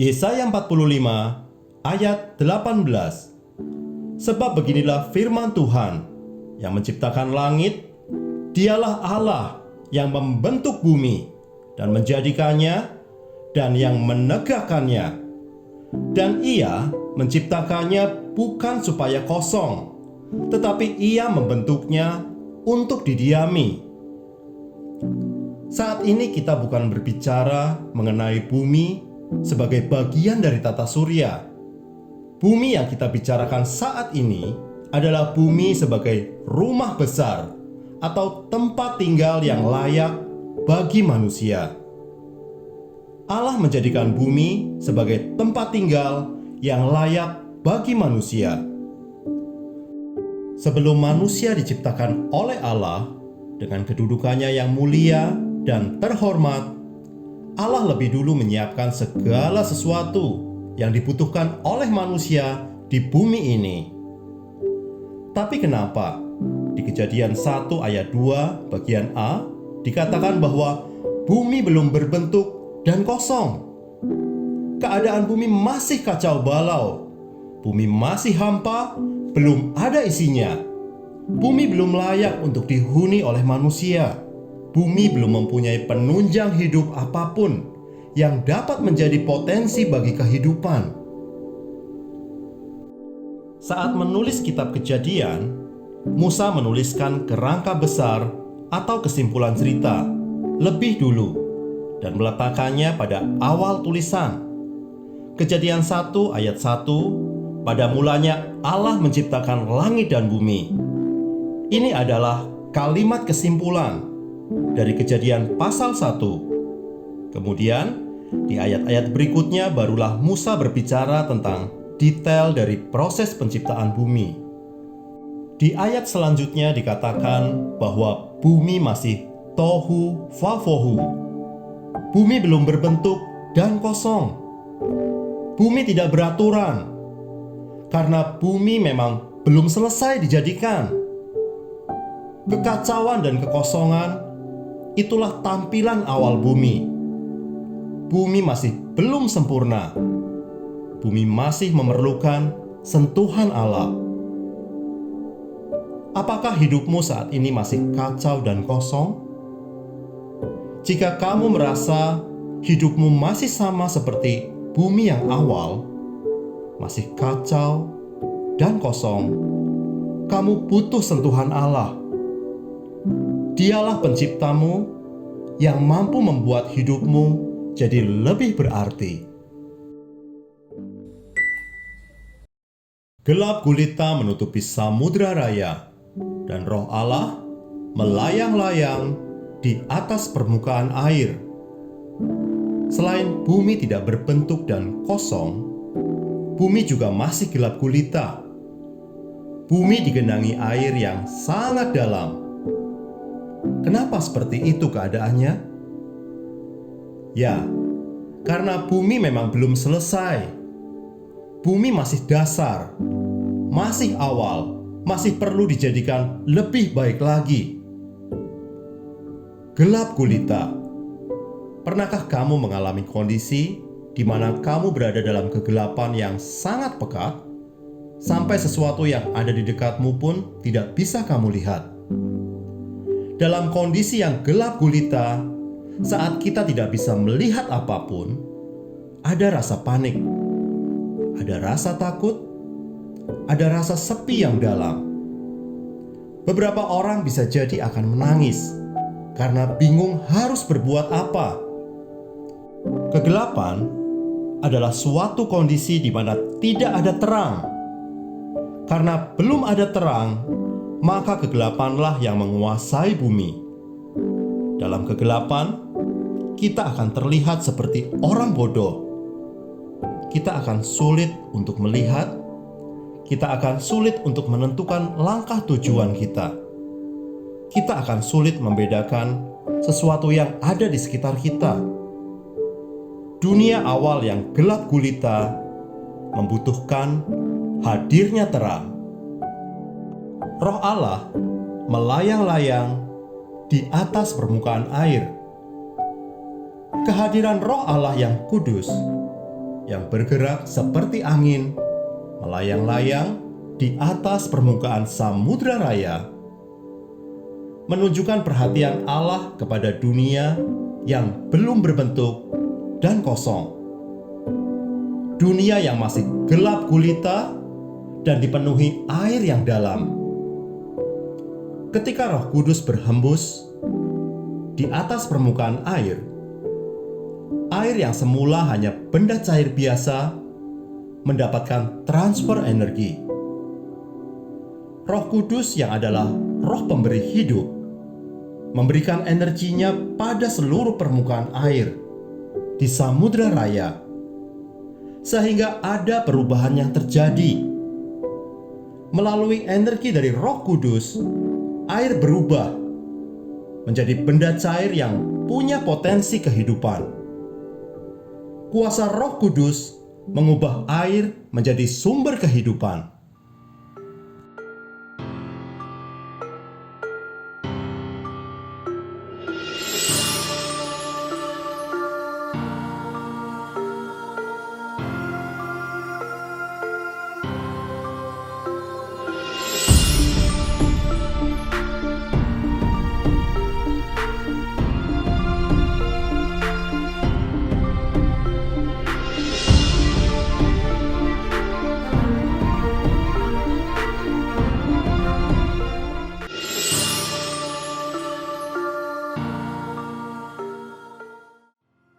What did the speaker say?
Yesaya 45 ayat 18. Sebab beginilah firman Tuhan yang menciptakan langit, Dialah Allah yang membentuk bumi dan menjadikannya dan yang menegakkannya. Dan Ia menciptakannya bukan supaya kosong, tetapi Ia membentuknya untuk didiami. Saat ini kita bukan berbicara mengenai bumi sebagai bagian dari tata surya. Bumi yang kita bicarakan saat ini adalah bumi sebagai rumah besar atau tempat tinggal yang layak bagi manusia. Allah menjadikan bumi sebagai tempat tinggal yang layak bagi manusia. Sebelum manusia diciptakan oleh Allah dengan kedudukannya yang mulia dan terhormat, Allah lebih dulu menyiapkan segala sesuatu yang dibutuhkan oleh manusia di bumi ini. Tapi kenapa di Kejadian 1 ayat 2 bagian A dikatakan bahwa bumi belum berbentuk dan kosong? Keadaan bumi masih kacau balau. Bumi masih hampa, belum ada isinya. Bumi belum layak untuk dihuni oleh manusia. Bumi belum mempunyai penunjang hidup apapun yang dapat menjadi potensi bagi kehidupan. Saat menulis kitab Kejadian, Musa menuliskan kerangka besar atau kesimpulan cerita lebih dulu dan meletakkannya pada awal tulisan. Kejadian 1 ayat 1, pada mulanya Allah menciptakan langit dan bumi. Ini adalah kalimat kesimpulan dari Kejadian pasal 1. Kemudian di ayat-ayat berikutnya barulah Musa berbicara tentang detail dari proses penciptaan bumi. Di ayat selanjutnya dikatakan bahwa bumi masih tohu vavohu. Bumi belum berbentuk dan kosong. Bumi tidak beraturan karena bumi memang belum selesai dijadikan. Kekacauan dan kekosongan, itulah tampilan awal bumi. Bumi masih belum sempurna. Bumi masih memerlukan sentuhan Allah. Apakah hidupmu saat ini masih kacau dan kosong? Jika kamu merasa hidupmu masih sama seperti bumi yang awal, masih kacau dan kosong, kamu butuh sentuhan Allah. Dialah penciptamu yang mampu membuat hidupmu jadi lebih berarti. Gelap gulita menutupi samudra raya, dan Roh Allah melayang-layang di atas permukaan air. Selain bumi tidak berbentuk dan kosong, bumi juga masih gelap gulita. Bumi digenangi air yang sangat dalam. Kenapa seperti itu keadaannya? Ya, karena bumi memang belum selesai. Bumi masih dasar, masih awal, masih perlu dijadikan lebih baik lagi. Gelap gulita. Pernahkah kamu mengalami kondisi di mana kamu berada dalam kegelapan yang sangat pekat, sampai sesuatu yang ada di dekatmu pun tidak bisa kamu lihat? Dalam kondisi yang gelap gulita, saat kita tidak bisa melihat apapun, ada rasa panik, ada rasa takut, ada rasa sepi yang dalam. Beberapa orang bisa jadi akan menangis karena bingung harus berbuat apa. Kegelapan adalah suatu kondisi di mana tidak ada terang. Karena belum ada terang, maka kegelapanlah yang menguasai bumi. Dalam kegelapan, kita akan terlihat seperti orang bodoh. Kita akan sulit untuk melihat. Kita akan sulit untuk menentukan langkah tujuan kita. Kita akan sulit membedakan sesuatu yang ada di sekitar kita. Dunia awal yang gelap gulita membutuhkan hadirnya terang. Roh Allah melayang-layang di atas permukaan air. Kehadiran Roh Allah yang kudus yang bergerak seperti angin, melayang-layang di atas permukaan samudra raya, menunjukkan perhatian Allah kepada dunia yang belum berbentuk dan kosong. Dunia yang masih gelap gulita dan dipenuhi air yang dalam. Ketika Roh Kudus berhembus di atas permukaan air yang semula hanya benda cair biasa mendapatkan transfer energi. Roh Kudus yang adalah Roh pemberi hidup memberikan energinya pada seluruh permukaan air di samudra raya, sehingga ada perubahan yang terjadi. Melalui energi dari Roh Kudus, air berubah menjadi benda cair yang punya potensi kehidupan. Kuasa Roh Kudus mengubah air menjadi sumber kehidupan.